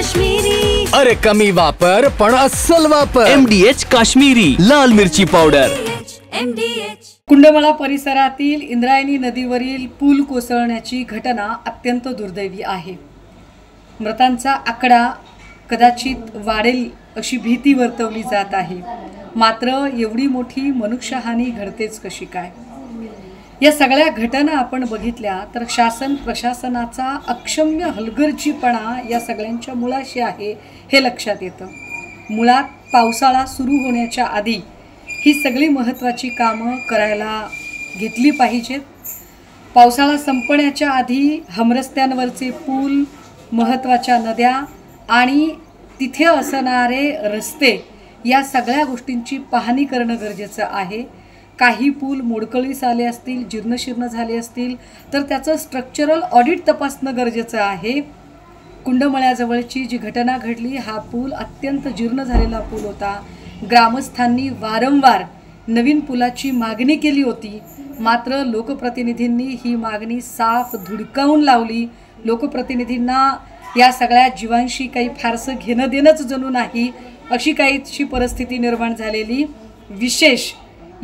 काश्मीरी। अरे कमी वापर पण अस्सल वापर। MDH काश्मीरी लाल मिरची पावडर। MDH। कुंडमळा परिसरातील इंद्रायणी नदीवरील पूल कोसळण्याची घटना अत्यंत दुर्दैवी आहे। मृतांचा आकडा कदाचित वाढेल अशी भीती वर्तवली जात आहे। मात्र एवढी मोठी मनुष्यहानी घडतेच कशी काय? या सगळ्या घटना आपण बघितल्या तर शासन प्रशासनाचा अक्षम्य हलगर्जीपणा या सगळ्यांच्या मुळाशी आहे हे लक्षात येतं। मुळात पावसाळा सुरू होण्याच्या आधी ही सगळी महत्त्वाची कामं करायला घेतली पाहिजेत। पावसाळा संपण्याच्या आधी हमरस्त्यांवरचे पूल, महत्त्वाच्या नद्या आणि तिथे असणारे रस्ते या सगळ्या गोष्टींची पाहणी करणं गरजेचं आहे। काही पूल मोडकळीस आले असतील, जीर्णशीर्ण झाले असतील तर त्याचं स्ट्रक्चरल ऑडिट तपासणं गरजेचं आहे। कुंडमळ्याजवळची जी घटना घडली, हा पूल अत्यंत जीर्ण झालेला पूल होता। ग्रामस्थांनी वारंवार नवीन पुलाची मागणी केली होती, मात्र लोकप्रतिनिधींनी ही मागणी साफ धुडकावून लावली। लोकप्रतिनिधींना या सगळ्या जीवांशी काही फारसं घेणं देणंच जणू नाही अशी काहीशी परिस्थिती निर्माण झालेली। विशेष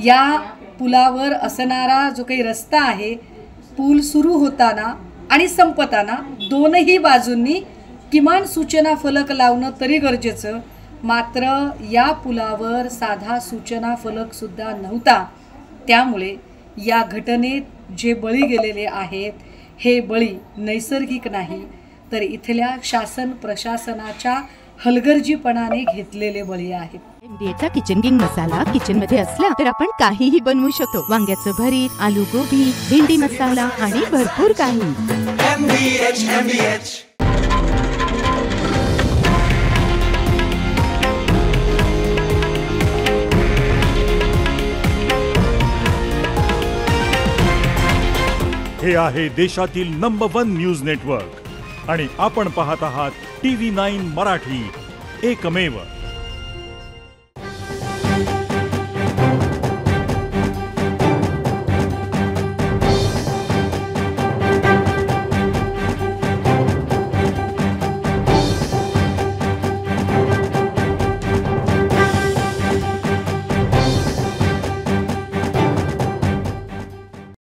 या पुलावर असणारा जो काही रस्ता आहे, पूल सुरू होताना आणि संपताना दोनही बाजूंनी किमान सूचना फलक लावणं तरी गरजेचं। मात्र या पुलावर साधा सूचना फलक सुद्धा नव्हता। त्यामुळे या घटनेत जे बळी गेलेले आहेत हे बळी नैसर्गिक नाही तर इथल्या शासन प्रशासनाच्या हलगर्जीपणाने घेतलेले बळी आहेत। MDHचा किचन किंग मसाला किचन मध्ये असला तर आपण काहीही बनवू शकतो। वांग्याचं भरीत, आलू गोबी, भेंडी मसाला आणि भरपूर काही। MDH। हे आहे देशातील नंबर 1 न्यूज नेटवर्क आणि आपण पाहत आहात TV9 मराठी, एकमेव।